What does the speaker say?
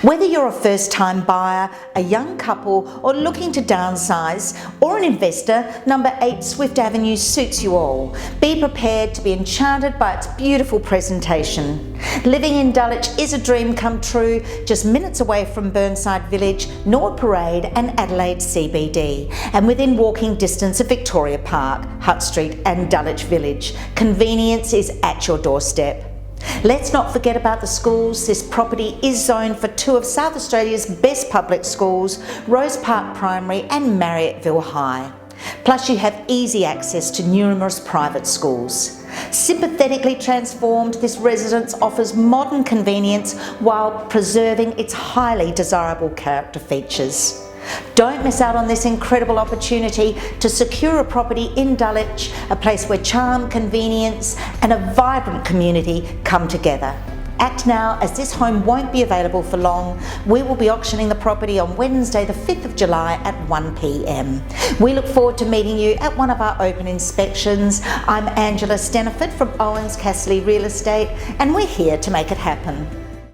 Whether you're a first-time buyer, a young couple, or looking to downsize, or an investor, number 8 Swift Avenue suits you all. Be prepared to be enchanted by its beautiful presentation. Living in Dulwich is a dream come true, just minutes away from Burnside Village, Nord Parade and Adelaide CBD, and within walking distance of Victoria Park, Hutt Street and Dulwich Village. Convenience is at your doorstep. Let's not forget about the schools. This property is zoned for 2 of South Australia's best public schools, Rose Park Primary and Marriotteville High. Plus you have easy access to numerous private schools. Sympathetically transformed, this residence offers modern convenience while preserving its highly desirable character features. Don't miss out on this incredible opportunity to secure a property in Dulwich, a place where charm, convenience and a vibrant community come together. Act now, as this home won't be available for long. We will be auctioning the property on Wednesday the 5th of July at 1 p.m. We look forward to meeting you at one of our open inspections. I'm Angela Steniford from Owens Castley Real Estate, and we're here to make it happen.